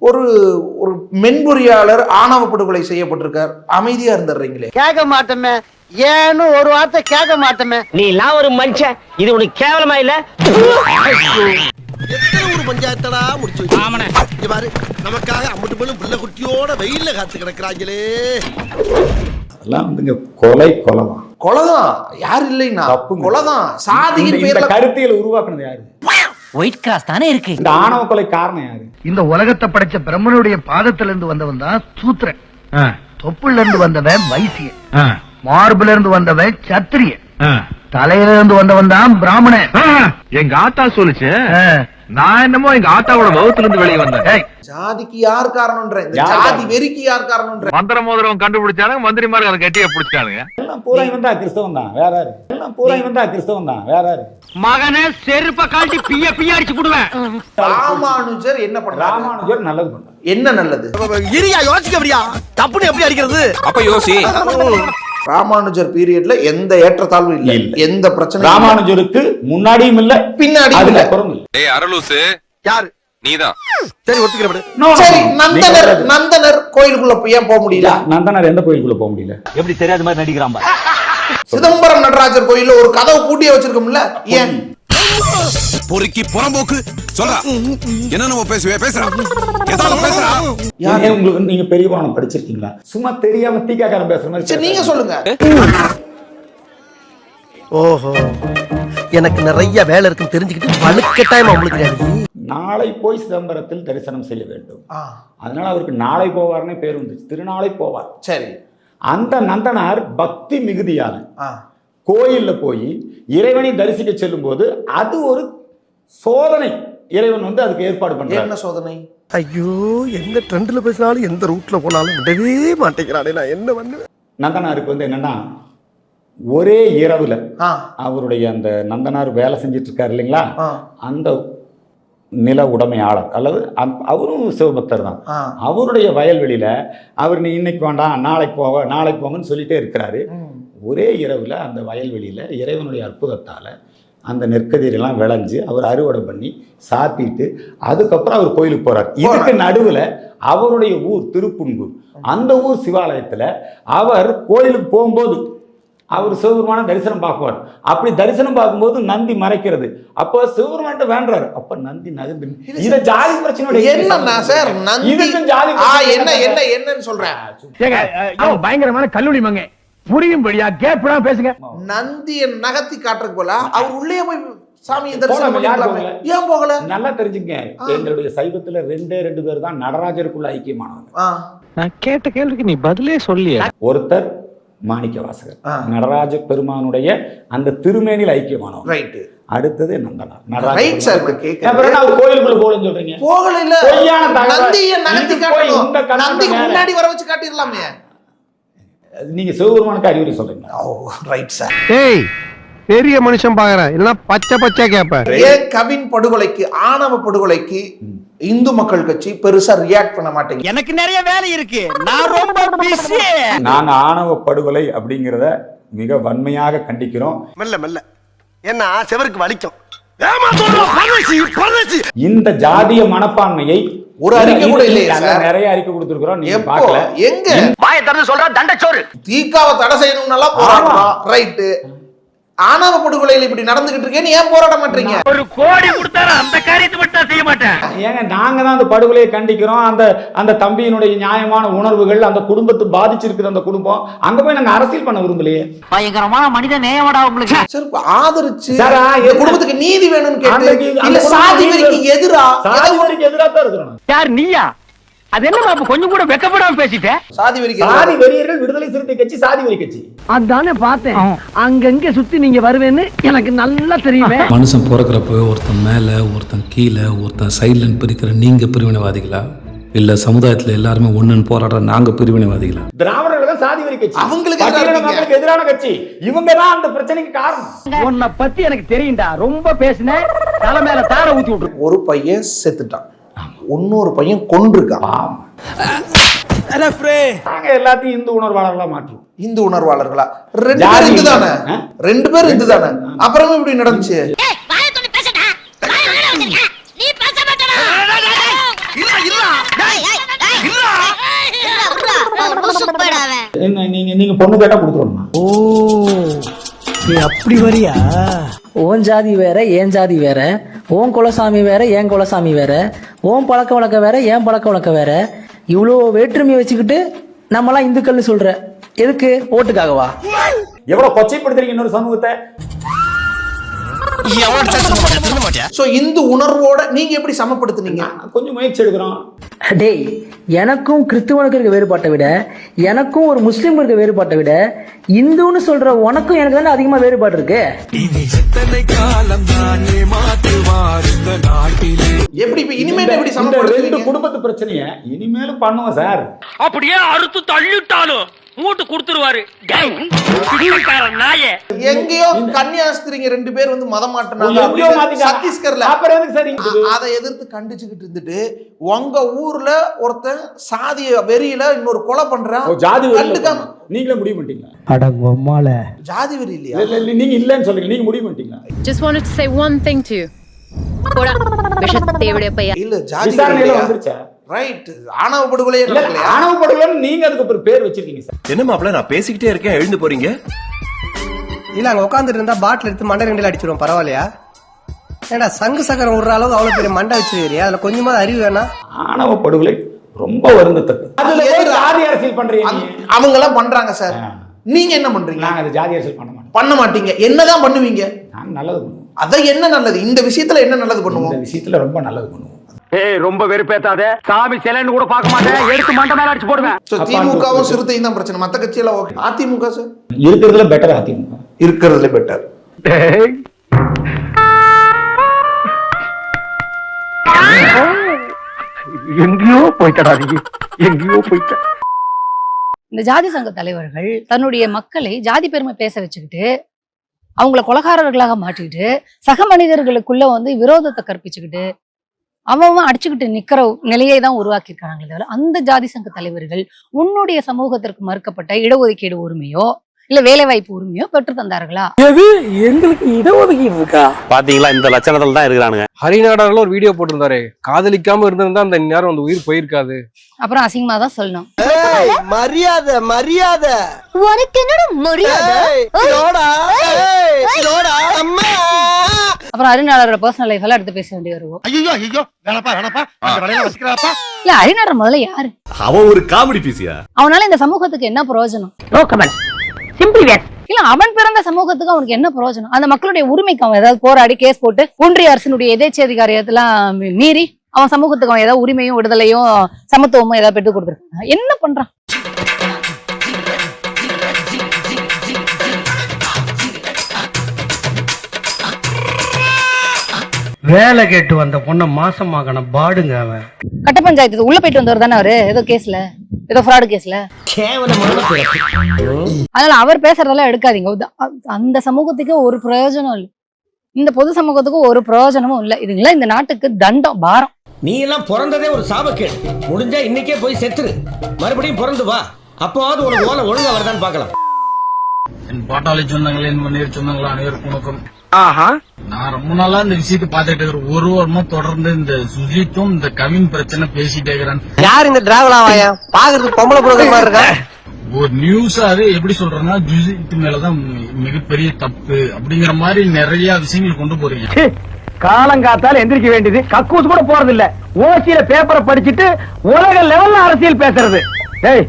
ஒரு ஒரு மென்பொறியாளர் ஆணவ படுகொலை செய்யப்பட்டிருக்கார், அமைதியா இருந்துடுறீங்களே. கேட்க மாட்டோமே, ஏன்னு ஒரு வார்த்தை கேட்க மாட்டோமே. நீ எல்லாம் ஒரு மனுஷன், இது உனக்கு கேவலமா இல்ல? எத்தனை ஒரு பஞ்சாயத்தடா முடிச்சு வச்சு பாரு, நமக்காக அம்பட்டு போலும் பிள்ளை குட்டியோட வெயில்ல காத்து கிடக்குறாங்களே. அதெல்லாம் வந்துங்க கொலைதான். கொலைதான், யாரு இல்லைன்னா கொலைதான். சாதியின் பேர்ல கருத்தியல் உருவாக்குனது யாரு? ஒயிட் கிராஸ் தானே இருக்கு. இந்த ஆணவ கொலை காரணம் யாரு? இந்த உலகத்தை படைச்ச பிரம்மனுடைய பாதத்துல இருந்து வந்தவன் தான் சூத்திரன், தொப்புல இருந்து வந்தவன் வைசியன், மார்புல இருந்து வந்தவன் சத்திரியன், தலையில இருந்து வந்தவன் தான் பிராமணன். எங்க ஆத்தா சொல்லுச்சு, நான் என்னமோ எங்க ஆத்தாவோட வகுத்துல இருந்து வெளியே வந்தேன். ஜாதிக்கு யார் காரணம்ன்ற, இந்த ஜாதி வெறிக்கு யார் காரணம்ன்ற மந்திர மோதிரம் கண்டுபிடிச்சானுங்க, மந்திரிமார்கள் அதை கட்டிய பிடிச்சானுங்க. எல்லாம் பூரா இவன் தான் கிறிஸ்தவன் தான், வேற யாரு? எல்லாம் பூரா இவன் தான் கிறிஸ்தவன் தான், வேற யாரு? மகனே செருப்ப காட்டி பிய அடிச்சு போடுவேன். ராமானுஜர் என்ன பண்றாரு? ராமானுஜர் நல்லது பண்றாரு. என்ன நல்லது? இரியா யோசிக்க அப்படியா, தப்புன்னு எப்படி அடிக்கிறது? அப்ப யோசி. ராமானுஜர் பீரியட்ல எந்த ஏற்றத்தாழ்வும் இல்ல, எந்த பிரச்சனை. ராமானுஜருக்கு முன்னாடியும் இல்ல பின்னாடியும் இல்ல. ஏய் அரலூசு, யாரு? நீதான். சரி ஒத்துக்கிறேன். சரி, நந்தனர் கோயிலுக்குள்ள ஏன் போக முடியல? நந்தனர் எந்த கோயிலுக்குள்ள போக முடியல? எப்படி தெரியாத மாதிரி நடிக்கிறான். சிதம்பரம் நடராஜர் கோயில்ல ஒரு கதவு பூட்டியே வச்சிருக்கோம்ல, ஏன்? பொறுக்கி புறம்போக்கு சொல்றா, என்ன நம்ம பேசுறா உங்களுக்கு நீங்க பெரிய பாடம் படிச்சிருக்கீங்களா? சும்மா தெரியாம தீக்காக்காரன் பேசுற மாதிரி. சரி, நீங்க சொல்லுங்க. ஓஹோ, எனக்கு நிறைய வேலை இருக்குன்னு தெரிஞ்சுக்கிட்டு வலுக்கட்டாயம் அவங்களுக்கு நாளை போய் சிதம்பரத்தில் தரிசனம் செய்ய வேண்டும். அதனால அவருக்கு நாளை போவார்னே பேர் வந்துச்சு, திருநாளை போவார். சரி, அந்த நந்தனார் பக்தி மிகுதியால கோயில்ல போய் இறைவனை தரிசிக்க செல்லும் போது அது ஒரு சோதனை. இறைவன் வந்து அதுக்கு ஏற்பாடு பண்றாரு. என்ன சோதனை? ஐயோ, எந்த ட்ரெண்ட்ல பேசினாலும் எந்த ரூட்ல போனாலும் விடவே மாட்டேங்கிறானே, நான் என்ன பண்ணுவேன்? நந்தனாருக்கு வந்து என்னன்னா, ஒரே இரவுல அவருடைய அந்த நந்தனார் வேலை செஞ்சிட்டு இருக்காரு இல்லைங்களா, அந்த நில உடைமையாளர் அல்லது அவரும் சிவபக்தர் தான், அவருடைய வயல்வெளியில அவர் நீ இன்னைக்கு வேண்டாம் நாளைக்கு போங்கன்னு சொல்லிட்டே இருக்கிறாரு. ஒரே இரவுல அந்த வயல்வெளியில இறைவனுடைய அற்புதத்தால அந்த நெற்கதிரெல்லாம் விளைஞ்சு அவர் அறுவடை பண்ணி சாத்திட்டு அதுக்கப்புறம் அவர் கோயிலுக்கு போறார். இதுக்கு நடுவுல அவருடைய ஊர் திருப்புன்கூர், அந்த ஊர் சிவாலயத்துல அவர் கோயிலுக்கு போகும்போது அவர் சிவபெருமான தரிசனம் பார்க்குவார். அப்படி தரிசனம் பார்க்கும்போது நந்தி மறைக்கிறது. அப்போ சிவபெருமான்ட்ட வேண்டாரு. அப்ப நந்தி நகர்ந்து இத ஜாதி பிரச்சனை என்னன்னா சார், இதுக்கும் ஜாதி என்னன்னு சொல்றேன். பயங்கரமான கல்லூரி மங்க புரியும்படியா கேப்டா பேசுங்க. நந்திய நகர்த்தி காட்டுறது போல அவர் உள்ளே போய் சாமியை தரிசனம் பண்ணலாம். ஏன் போகல? நல்லா தெரிஞ்சுங்க, எங்களுடைய சைவத்துல ரெண்டு பேர் தான் நடராஜருக்குள்ள ஐக்கியமானவங்க. நான் கேட்ட கேள்விக்கு நீ பதிலே சொல்லிய. ஒருத்தர் மாணிக்க வாசகர், நடராஜ பெருமானுடைய அந்த திருமேனியில் ஐக்கியமானவங்க. ரைட். அடுத்தது நந்தனார். ரைட் சார், அவர் கோயிலுக்குள்ள போகலன்னு சொல்றீங்க. போகல இல்ல, நந்திய நகர்த்தி காட்டணும். நந்திக்கு முன்னாடி வர வச்சு காட்டிடலாமே. நீங்க சிவபெருமானுக்கு அறிவுரை சொல்றீங்க. Right sir. ஏய், பெரிய மனுஷன் பாக்குறேன், எல்லாம் பச்சை கேப்பேன். கவின் படுகொலைக்கு, ஆணவ படுகொலைக்கு இந்து மக்கள் கட்சி பெருசா ரியாக்ட் பண்ண மாட்டேங்க. எனக்கு நிறைய வேலை இருக்கு, நான் ரொம்ப பிஸி. நாங்க ஆணவ படுகொலை அப்படிங்கறத மிக வன்மையாக கண்டிக்கிறோம். மெல்ல ஏன்னா செவருக்கு வலிக்கும். இந்த ஜாதிய மனப்பான்மையை ஒரு அறிக்கை கூட இல்லையா சார்? நிறைய அறிக்கை கொடுத்திருக்கிறோம், நீங்க பார்க்கல. எங்க வாயை திறந்து சொல்றா தண்டச்சோறு. தீக்காவை தடை செய்யணும்னால போராடுறோம். ரைட். ஆணவ படுகொலையில் இப்படி நடந்துகிட்டு இருக்கேன்னு ஏன் போராட மாட்டீங்க? ஒரு கோடி கொடுத்தாரு அந்த காரியத்தை மட்டும் செய்ய மாட்டேன். ஏங்க, நாங்க தான் அந்த படுகொலையை கண்டிக்கிறோம். அந்த தம்பியினுடைய நியாயமான உணர்வுகள், அந்த குடும்பத்தை பாதிச்சிருக்குது அந்த குடும்பம், அங்க போய் நாங்க அரசியல் பண்ண விரும்பலையே. பயங்கரமான மனித நேயமடா உங்களுக்கு. சார், ஆதரிச்சு குடும்பத்துக்கு நீதி வேணும்னு கேட்டு இல்ல சாதி வெறிக்கு எதிரா தான் இருக்கிறோம். யார் நீயா? அது என்ன அப்ப கொஞ்சம் கூட வெக்கப்படாம பேசிட்ட? சாதி வெறியர்கள் விடுதலை சிறுத்தை கட்சி சாதி வெறி கட்சி. அதானே பார்த்தேன், அங்கங்க சுத்தி நீங்க வருவேன்னு எனக்கு நல்லா தெரியுமே. மனுஷன் பிறக்கிறப்ப ஒருத்தன் மேல ஒருத்தன் கீழே ஒருத்தன் சைட்லன்னு பிரிக்கிற நீங்க பிரிவினைவாதிகளா, இல்ல சமுதாயத்துல எல்லாருமே ஒண்ணுன்னு போராடுற நாங்க பிரிவினைவாதிகளா? திராவிடர்கள் தான் சாதி வெறி கட்சி, அவங்களுக்கு எதிரான கட்சி. இவங்க தான் அந்த பிரச்சனைக்கு காரணம். உன்னை பத்தி எனக்கு தெரியும்டா, ரொம்ப பேசின தலை மேல தார ஊத்தி விட்டு. ஒரு பையன் செத்துட்டான், இன்னொரு பையன் கொன்றுருக்கான். நாங்க எல்லாத்தையும் இந்து உணர்வாளர்களா மாற்றுவோம். இந்து உணர்வாளர்களா? ரெண்டு பேரும் இந்து தானே, அப்புறமே இப்படி நடந்துச்சு. நீங்க பொண்ணு கேட்டா கொடுத்துருவோம்மா. ஓ நீ அப்படி வரியா? ஓன் ஜாதி வேற ஏன் ஜாதி வேற, ஓன் குலசாமி வேற ஏன் குலசாமி வேற, ஓன் பழக்க வழக்கம் வேற ஏன் பழக்க வழக்கம் வேற, இவ்வளோ வேற்றுமையை வச்சுக்கிட்டு நம்மலாம் இந்துக்கள்னு சொல்ற, எதுக்கு? ஓட்டுக்காகவா? எவ்வளவு கொச்சைப்படுத்துறீங்க இன்னொரு சமூகத்தை. சோ இந்து உணர்வோட நீங்க எப்படி சமப்படுத்துனீங்க? கொஞ்சம் முயற்சி எடுக்கிறோம். டேய், எனக்கும் கிறிஸ்துவனுக்கு இருக்க வேறுபாட்டை விட, எனக்கும் ஒரு முஸ்லீம் இருக்க வேறுபாட்டை விட, இந்துன்னு சொல்ற உனக்கும் எனக்கு தானே அதிகமா வேறுபாடு இருக்கு. எப்படி இப்ப இனிமேல் எப்படி இந்த சமப்படுத்துவீங்க? 2 குடும்பத்து பிரச்சனைய இனிமேலும் பண்ணுவோம் சார். அப்படியே அறுத்து தள்ளிட்டாலும் மூட்டு கொடுத்துருவாரு நாயே. எங்கேயோ கன்னியாஸ்திரிங்க 2 பேர் வந்து மதம் மாட்டினாங்க எங்கேயோ மாத்திட்டாங்க. சத்தீஸ்கர்ல. அப்புறம் எதுக்கு சார் இங்க? அதை எதிர்த்து கண்டிச்சுக்கிட்டு இருந்துட்டு உங்க ஊர்ல ஒருத்தன் சாதிய வெறியில இன்னொரு கொலை பண்றான். ஜாதி கண்டுக்காம நீங்களே முடிவு பண்ணிட்டீங்களா? அடங்கம்மால ஜாதி வெறி இல்லையா? இல்ல நீங்க இல்லன்னு சொல்றீங்க, நீங்க முடிவு பண்ணிட்டீங்களா? Just wanted to say one thing to you. போடா விஷத்தேவடைய பையன். இல்ல ஜாதி வெறி விசாரணையில இல்லையா? வந்துருச்சா? ரைட். ஆணவ படுகொலையே நடக்கலையா? ஆணவ படுகொலை நீங்க அதுக்கு ஒரு பேர் வச்சிருக்கீங்க சார். என்ன மாப்பிள்ள நான் பேசிக்கிட்டே இருக்கேன் எழுந்து போறீங்க? இல்ல அங்க உட்காந்துட்டு இருந்தா பாட்டில் எடுத்து மண்டை 2 அடிச்சிருவோம், பரவாயில்லையா? ஏடா சங்கு சக்கரம் விடுற அளவுக்கு அவ்வளவு பெரிய மண்டை வச்சிருக்கிறியா? அதுல கொஞ்சமா அறிவு வேணா? ஆணவ படுகொலை ரொம்ப வருந்தத்தக்கது. அதுல போய் ஜாதி அரசியல் பண்றீங்க. அவங்க எல்லாம் பண்றாங்க சார். நீங்க என்ன பண்றீங்க? நாங்க அது ஜாதி அரசியல் பண்ண மாட்டீங்க. என்னதான் பண்ணுவீங்க? நாங்க நல்லது பண்ணுவோம். அதான் என்ன நல்லது? இந்த விஷயத்துல என்ன நல்லது பண்ணுவோம்? இந்த விஷயத்துல ரொம்ப நல்லது பண்ணுவோம். ஏய் ரொம்ப வெறுப்பேத்தாதே, சாமி சிலைன்னு கூட பார்க்க மாட்டேன், எடுத்து மண்டை மேல அடிச்சு போடுவேன். திமுகவும் சிறுத்தையும் தான் பிரச்சனை, மத்த கட்சியெல்லாம் ஓகே. அதிமுக சார் இருக்கிறதுல பெட்டர். அதிமுக இருக்கிறதுல பெட்டர். எங்கேயோ போயிட்டடா நீ, எங்கேயோ போயிட்ட. இந்த ஜாதி சங்க தலைவர்கள் தன்னுடைய மக்களை ஜாதி பெருமை பேச வச்சுக்கிட்டு அவங்கள கொலகாரர்களாக மாற்றிட்டு சக மனிதர்களுக்குள்ள வந்து விரோதத்தை கற்பிச்சுக்கிட்டு அவன் அடிச்சுக்கிட்டு நிக்கிற நிலையை தான் உருவாக்கி இருக்காங்களே தவிர அந்த ஜாதி சங்க தலைவர்கள் உன்னுடைய சமூகத்திற்கு மறுக்கப்பட்ட இடஒதுக்கீடு உரிமையோ இல்ல வேலை வாய்ப்பு உரிமையோ பெற்று தந்தார்களா? எங்களுக்கு இடஒதுக்கீடு இருக்கா? பாத்தீங்களா, இந்த லட்சணத்துல தான் இருக்கிறானுங்க. ஹரிநாடர்ல ஒரு வீடியோ போட்டிருந்தாரு, காதலிக்காம இருந்திருந்தா அந்த நேரம் அந்த உயிர் போயிருக்காது. அப்புறம் அசிங்கமா தான் சொல்லணும். மரியாதை மரியாதை உனக்கு என்னோட மரியாதை? அப்புறம் ஹரிநாடரோட பர்சனல் லைஃப் எல்லாம் எடுத்து பேச வேண்டி வருவோம். இல்ல ஹரிநாடர் முதல்ல யாரு? அவன் ஒரு காமெடி பீசியா? அவனால இந்த சமூகத்துக்கு என்ன பிரயோஜனம்? இல்ல அவன் பிறந்த சமூகத்துக்கு அவனுக்கு என்ன பிரயோஜனம்? அந்த மக்களுடைய உரிமைக்கு அவன் ஏதாவது போராடி கேஸ் போட்டு ஒன்றிய அரசினுடைய எதேச்சதிகாரியத்தெல்லாம் மீறி அவன் சமூகத்துக்கு அவன் ஏதாவது உரிமையும் விடுதலையும் சமத்துவமும் ஏதாவது பெற்று கொடுத்துருக்கான். என்ன பண்றான்? வேலை கேட்டு வந்த பொண்ண மாசமாகன பாடுங்க அவன். கட்ட பஞ்சாயத்து உள்ள போயிட்டு வந்தவர் தானே அவரு, ஏதோ கேஸ்ல, ஏதோ ஃப்ராடு கேஸ்ல. அதனால அவர் பேசுறதெல்லாம் எடுக்காதீங்க. அந்த சமூகத்துக்கு ஒரு பிரயோஜனம் இல்லை, இந்த பொது சமூகத்துக்கு ஒரு பிரயோஜனமும் இல்லை. இதுங்களா இந்த நாட்டுக்கு தண்டம் பாரம். நீ எல்லாம் பிறந்ததே ஒரு சாபக்கேடு. முடிஞ்சா இன்னைக்கே போய் செத்துரு, மறுபடியும் பிறந்து வா. அப்போவாது உனக்கு ஓலை ஒழுங்கா வருதான்னு பாக்கலாம். என் பாட்டாளி சொந்தங்களே, என் மன்னியர் சொந்தங்களா அனைவருக்கும் வணக்கம். நான் ரொம்ப நாளா இந்த விஷயத்தை பாத்துட்டு இருக்கிறேன். ஒரு வாரமா தொடர்ந்து இந்த சுஜித்தும் இந்த கவின் பிரச்சனை பேசிட்டே இருக்கிறான். யார் இந்த டிராவல் ஆவாயா? பாக்குறதுக்கு பொம்பளை புரோக்கர் மாதிரி இருக்கா? ஒரு நியூஸாவே எப்படி சொல்றேன்னா, சுஜித் மேலதான் மிகப்பெரிய தப்பு அப்படிங்கிற மாதிரி நிறைய விஷயங்கள் கொண்டு போறீங்க. காலங்காத்தால எந்திரிக்க வேண்டியது, கக்கூஸ் கூட போறது இல்ல, ஓசியில பேப்பரை படிச்சுட்டு உலக லெவல்ல அரசியல் பேசுறது. ஏய்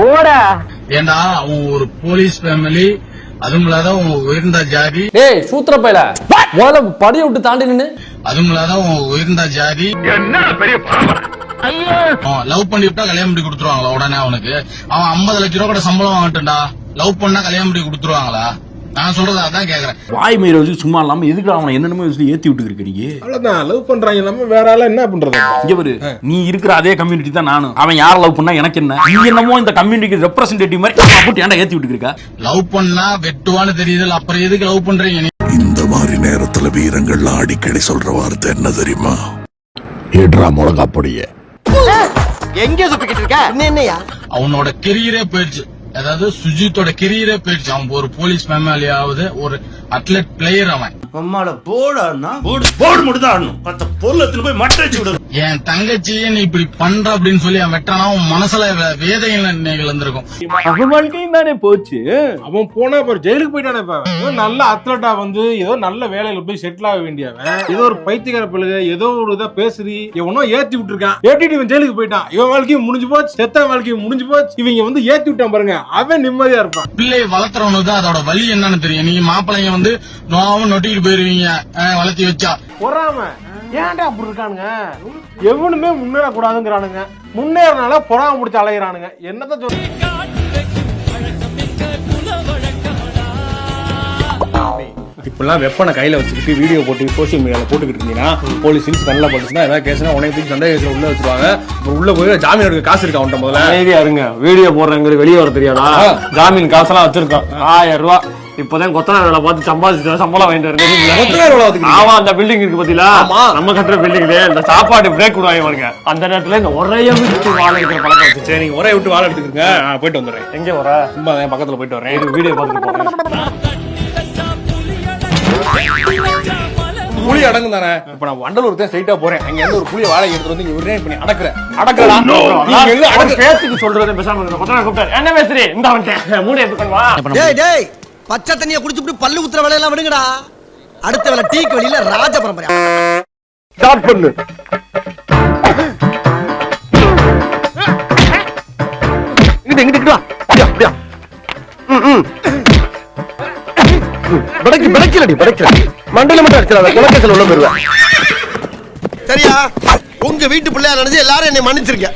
ஓடா. ஏண்டா அவன் ஒரு போலீஸ் ஃபேமிலி, அதுவும் இல்லாத உயர்ந்த ஜாதி. ஏய் சூத்திர பையல, முதல்ல படியை விட்டு தாண்டி நின்னு. அதுவும் இல்லாத உயர்ந்த ஜாதி. என்ன பெரிய லவ் பண்ணி விட்டா கல்யாணம் பண்ணி கொடுத்துருவாங்களா உடனே? அவனுக்கு அவன் 50 லட்சம் ரூபா கூட சம்பளம் வாங்கட்டும்டா, லவ் பண்ணா கல்யாணம் பண்ணி கொடுத்துருவாங்களா? நான் சொல்றது அதான் கேக்குறேன். வாய் மயிரை வச்சு சும்மா இல்லாம எதுக்கு அவனை என்னென்னமோ வச்சு ஏத்தி விட்டுருக்கு நீங்க? அவ்வளவுதான் லவ் பண்றாங்க, நம்ம வேற ஆள என்ன பண்றது? இங்க பாரு, நீ இருக்கிற அதே கம்யூனிட்டி தான் நானும். அவன் யார லவ் பண்ணா எனக்கு என்ன? நீ என்னமோ இந்த கம்யூனிட்டிக்கு ரெப்ரசன்டேட்டிவ் மாதிரி போட்டு ஏன்டா ஏத்தி விட்டுருக்கா? லவ் பண்ணா வெட்டுவான்னு தெரியுது, அப்புறம் எதுக்கு லவ் பண்றீங்க? இந்த மாதிரி நேரத்துல வீரங்கள்லாம் அடிக்கடி சொல்ற வார்த்தை என்ன தெரியுமா? ஏட்ரா மிளகா பொடிய. எங்க சுப்பிக்கிட்டு இருக்க? என்னையா அவனோட கெரியரே போயிடுச்சு. அதாவது சுஜித்தோட கெரியரே போயிடுச்சு. அவன் ஒரு போலீஸ் மேமாலியாவது ஒரு அத்லெட் பிளேயர். அவன் அம்மால போடான்னா போடு மட்டும் தான் ஆடணும், மத்த பொருள் எடுத்துட்டு போய் மட்டை வச்சு விடணும். என் தங்கச்சியே நீ இப்படி பண்ற அப்படின்னு சொல்லி அவன் வெட்டானா அவன் மனசுல வேதனைகள் இருந்திருக்கும். அவன் வாழ்க்கையும் தானே போச்சு. அவன் போனா இப்ப ஜெயிலுக்கு போயிட்டானே. இப்ப ஏதோ நல்ல அத்லட்டா வந்து ஏதோ நல்ல வேலையில போய் செட்டில் ஆக வேண்டியவன் ஏதோ ஒரு பைத்தியக்கார பிள்ளைங்க ஏதோ ஒரு இதை பேசுறி இவனோ ஏத்தி விட்டுருக்கான். ஏத்திட்டு இவன் ஜெயிலுக்கு போயிட்டான். இவன் வாழ்க்கையும் முடிஞ்சு போச்சு, செத்த வாழ்க்கையும் முடிஞ்சு போச்சு. இவங்க வந்து ஏத்தி விட்டான் பாருங்க, அவன் நிம்மதியா இருப்பான். பிள்ளையை வளர்த்துறவனுக்கு அதோட வலி என்னன்னு தெரியும். நீங்க மாப்பிள்ளைங்க வந்து நோவும் நொட்டிக்கிட்டு போயிருவீங்க வளர்த்தி வச்சா. பொறாம ஏன்டா அப்படி இருக்கானுங்க? எவனுமே முன்னேற கூடாதுங்கிறானுங்க. முன்னேறனால பொறாம முடிச்சு அலையிறானுங்க. என்னத்த சொல்ற? இப்பெல்லாம் வெப்பனை கையில வச்சுக்கிட்டு வீடியோ போட்டு சோசியல் மீடியால போட்டுக்கிட்டு இருந்தீங்கன்னா போலீஸ் கண்ணில் போட்டுச்சுன்னா ஏதாவது கேஸ்னா உடனே தூக்கி சந்தேக கேஸ்ல உள்ள வச்சிருவாங்க. உள்ள போய் ஜாமீன் எடுக்க காசு இருக்கா அவன்கிட்ட? முதல்ல அமைதியா இருங்க. வீடியோ போடுறவங்களுக்கு வெளியே வர தெரியாதா? ஜாமீன் காசெல்லாம் வச்சிருக்கோம் 1000 ரூபாய். இப்பதான் கொத்தனார் வேலை பார்த்து சம்பாதிச்சு சம்பளம் வாங்கிட்டு இருக்க. ஆமா, அந்த பில்டிங் இருக்கு பாத்தீங்களா, நம்ம கட்டுற பில்டிங்ல இந்த சாப்பாடு பிரேக் விடுவாங்க பாருங்க. அந்த நேரத்துல இந்த ஒரைய விட்டு வாழை எடுக்கிற பழக்கம் வச்சு. சரி, நீங்க ஒரே விட்டு வாழை எடுத்துக்கங்க. போயிட்டு வந்துடுறேன். எங்க வர? சும்மா பக்கத்துல போயிட்டு வரேன். வீடியோ பார்த்துட்டு போறேன். புலி அடங்கு தானே. இப்ப நான் வண்டலூர் தான் ஸ்ட்ரைட்டா போறேன். அங்க இருந்து ஒரு புலிய வாழை எடுத்து வந்து இங்க விடுறேன். இப்ப நீ அடக்குறா பேச்சுக்கு சொல்றது பேசாம கூப்பிட்டாரு. என்ன பேசுறீ? இந்த வந்துட்டேன் மூணு எடுத்துக்கணுமா? டேய் பச்சை தண்ணியை குடிச்சுட்டு பல்லு குத்துற வேலையெல்லாம் விடுங்கடா. அடுத்த வேலை டீக்கு வெளியில ராஜ பரம்பரை ஸ்டார்ட் பண்ணு. இங்கிட்டு வா. அப்படியா மண்டல மட்டும் அடிச்சிடாத, குலக்கேசல் உள்ள போயிருவேன். சரியா? உங்க வீட்டு பிள்ளையா நினைச்சு எல்லாரும் என்னை மன்னிச்சிருக்க.